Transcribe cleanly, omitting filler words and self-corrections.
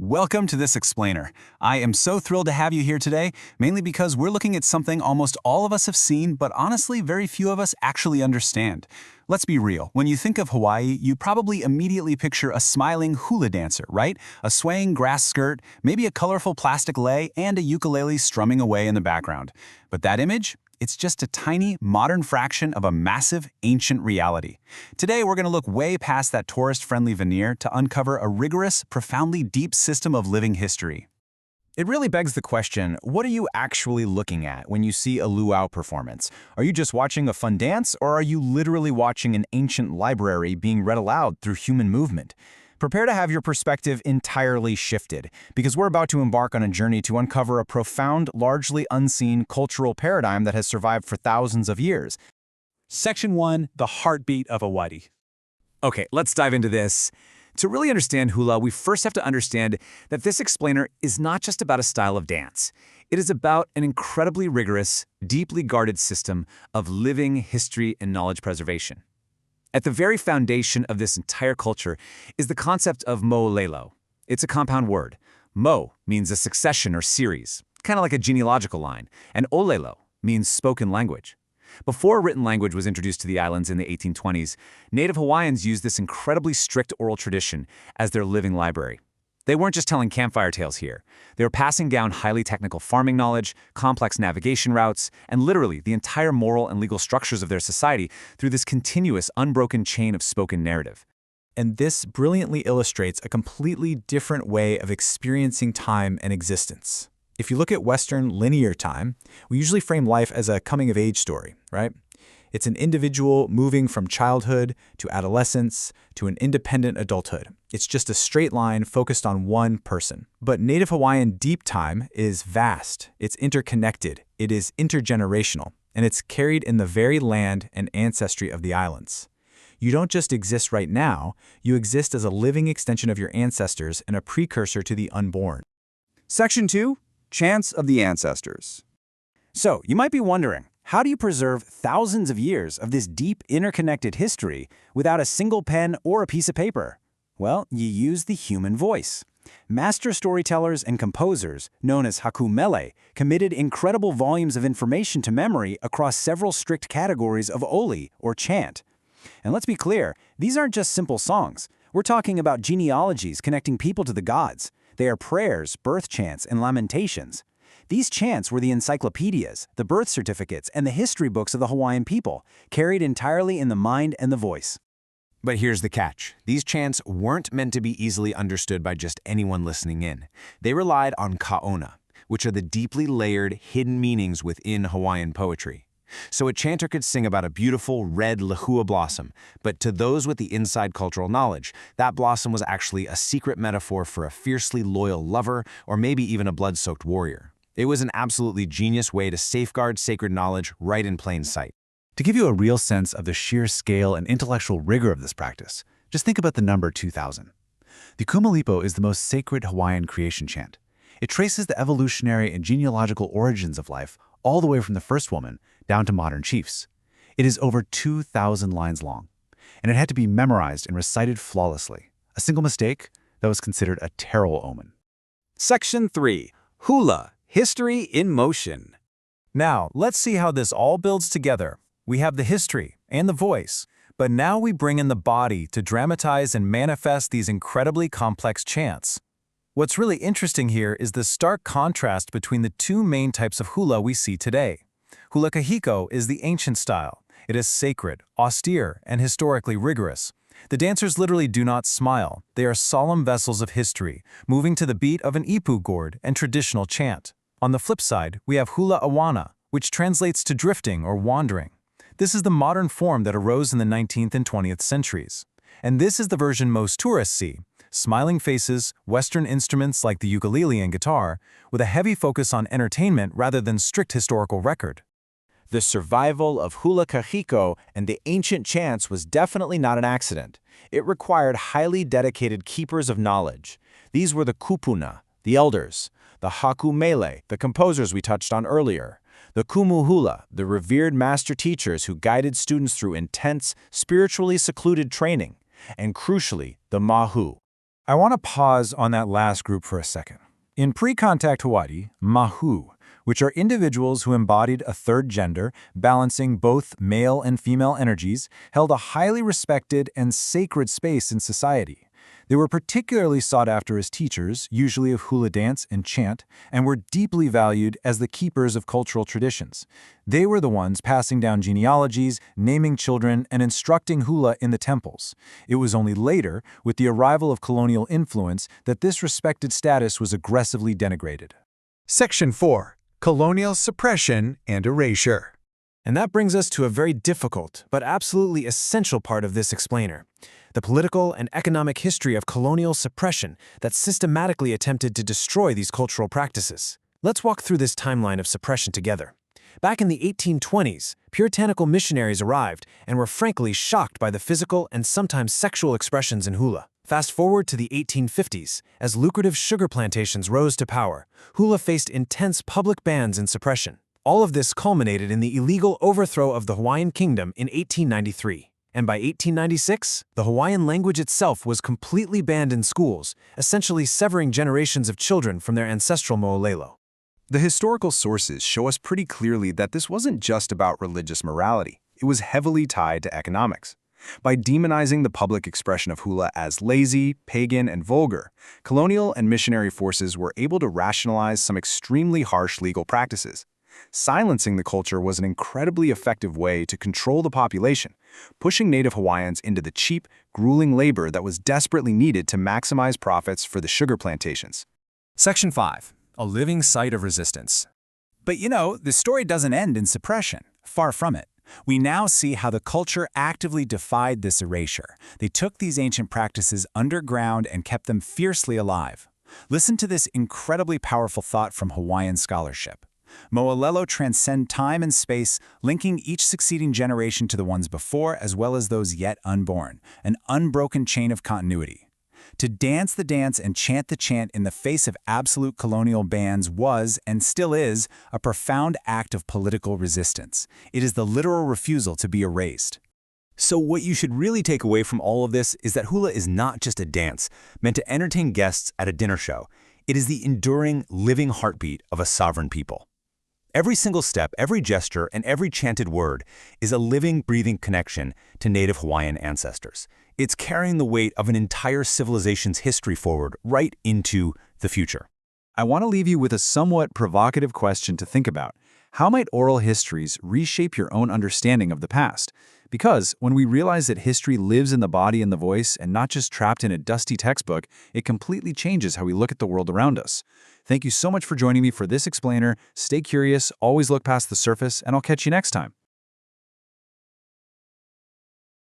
Welcome to this explainer. I am so thrilled to have you here today, mainly because we're looking at something almost all of us have seen, but honestly, very few of us actually understand. Let's be real. When you think of Hawaii, you probably immediately picture a smiling hula dancer, right? A swaying grass skirt, maybe a colorful plastic lei, and a ukulele strumming away in the background. But that image? It's just a tiny, modern fraction of a massive, ancient reality. Today, we're going to look way past that tourist-friendly veneer to uncover a rigorous, profoundly deep system of living history. It really begs the question, what are you actually looking at when you see a luau performance? Are you just watching a fun dance, or are you literally watching an ancient library being read aloud through human movement? Prepare to have your perspective entirely shifted, because we're about to embark on a journey to uncover a profound, largely unseen cultural paradigm that has survived for thousands of years. Section 1, the heartbeat of Hawaii. Okay, let's dive into this. To really understand hula, we first have to understand that this explainer is not just about a style of dance. It is about an incredibly rigorous, deeply guarded system of living history and knowledge preservation. At the very foundation of this entire culture is the concept of Moʻolelo. It's a compound word. Mo means a succession or series, kind of like a genealogical line, and olelo means spoken language. Before written language was introduced to the islands in the 1820s, Native Hawaiians used this incredibly strict oral tradition as their living library. They weren't just telling campfire tales here. They were passing down highly technical farming knowledge, complex navigation routes, and literally the entire moral and legal structures of their society through this continuous, unbroken chain of spoken narrative. And this brilliantly illustrates a completely different way of experiencing time and existence. If you look at Western linear time, we usually frame life as a coming-of-age story, right? It's an individual moving from childhood to adolescence to an independent adulthood. It's just a straight line focused on one person. But Native Hawaiian deep time is vast, it's interconnected, it is intergenerational, and it's carried in the very land and ancestry of the islands. You don't just exist right now, you exist as a living extension of your ancestors and a precursor to the unborn. Section 2, Chants of the Ancestors. So, you might be wondering, how do you preserve thousands of years of this deep, interconnected history without a single pen or a piece of paper? Well, you use the human voice. Master storytellers and composers, known as hakumele, committed incredible volumes of information to memory across several strict categories of oli, or chant. And let's be clear, these aren't just simple songs. We're talking about genealogies connecting people to the gods. They are prayers, birth chants, and lamentations. These chants were the encyclopedias, the birth certificates, and the history books of the Hawaiian people, carried entirely in the mind and the voice. But here's the catch. These chants weren't meant to be easily understood by just anyone listening in. They relied on kaona, which are the deeply layered, hidden meanings within Hawaiian poetry. So a chanter could sing about a beautiful red lehua blossom, but to those with the inside cultural knowledge, that blossom was actually a secret metaphor for a fiercely loyal lover or maybe even a blood-soaked warrior. It was an absolutely genius way to safeguard sacred knowledge right in plain sight. To give you a real sense of the sheer scale and intellectual rigor of this practice, just think about the number 2000. The Kumalipo is the most sacred Hawaiian creation chant. It traces the evolutionary and genealogical origins of life all the way from the first woman down to modern chiefs. It is over 2,000 lines long, and it had to be memorized and recited flawlessly. A single mistake that was considered a terrible omen. Section 3, Hula, History in Motion. Now, let's see how this all builds together. We have the history and the voice, but now we bring in the body to dramatize and manifest these incredibly complex chants. What's really interesting here is the stark contrast between the two main types of hula we see today. Hula kahiko is the ancient style. It is sacred, austere, and historically rigorous. The dancers literally do not smile. They are solemn vessels of history, moving to the beat of an ipu gourd and traditional chant. On the flip side, we have hula awana, which translates to drifting or wandering. This is the modern form that arose in the 19th and 20th centuries. And this is the version most tourists see. Smiling faces, Western instruments like the ukulele and guitar, with a heavy focus on entertainment rather than strict historical record. The survival of hula kahiko and the ancient chants was definitely not an accident. It required highly dedicated keepers of knowledge. These were the kupuna, the elders, the hakumele, the composers we touched on earlier, the kumuhula, the revered master teachers who guided students through intense, spiritually secluded training, and crucially, the mahu, I want to pause on that last group for a second. In pre-contact Hawaii, mahu, which are individuals who embodied a third gender, balancing both male and female energies, held a highly respected and sacred space in society. They were particularly sought after as teachers, usually of hula dance and chant, and were deeply valued as the keepers of cultural traditions. They were the ones passing down genealogies, naming children, and instructing hula in the temples. It was only later, with the arrival of colonial influence, that this respected status was aggressively denigrated. Section 4. Colonial Suppression and Erasure. And that brings us to a very difficult, but absolutely essential part of this explainer: the political and economic history of colonial suppression that systematically attempted to destroy these cultural practices. Let's walk through this timeline of suppression together. Back in the 1820s, puritanical missionaries arrived and were frankly shocked by the physical and sometimes sexual expressions in hula. Fast forward to the 1850s, as lucrative sugar plantations rose to power, hula faced intense public bans and suppression. All of this culminated in the illegal overthrow of the Hawaiian Kingdom in 1893. And by 1896, the Hawaiian language itself was completely banned in schools, essentially severing generations of children from their ancestral Moʻolelo. The historical sources show us pretty clearly that this wasn't just about religious morality. It was heavily tied to economics. By demonizing the public expression of hula as lazy, pagan, and vulgar, colonial and missionary forces were able to rationalize some extremely harsh legal practices. Silencing the culture was an incredibly effective way to control the population, pushing Native Hawaiians into the cheap, grueling labor that was desperately needed to maximize profits for the sugar plantations. Section 5. A living site of resistance. But the story doesn't end in suppression. Far from it. We now see how the culture actively defied this erasure. They took these ancient practices underground and kept them fiercely alive. Listen to this incredibly powerful thought from Hawaiian scholarship. Moʻolelo transcend time and space, linking each succeeding generation to the ones before as well as those yet unborn, an unbroken chain of continuity. To dance the dance and chant the chant in the face of absolute colonial bans was, and still is, a profound act of political resistance. It is the literal refusal to be erased. So what you should really take away from all of this is that hula is not just a dance meant to entertain guests at a dinner show. It is the enduring, living heartbeat of a sovereign people. Every single step, every gesture, and every chanted word is a living, breathing connection to Native Hawaiian ancestors. It's carrying the weight of an entire civilization's history forward right into the future. I want to leave you with a somewhat provocative question to think about. How might oral histories reshape your own understanding of the past? Because when we realize that history lives in the body and the voice and not just trapped in a dusty textbook, it completely changes how we look at the world around us. Thank you so much for joining me for this explainer. Stay curious, always look past the surface, and I'll catch you next time.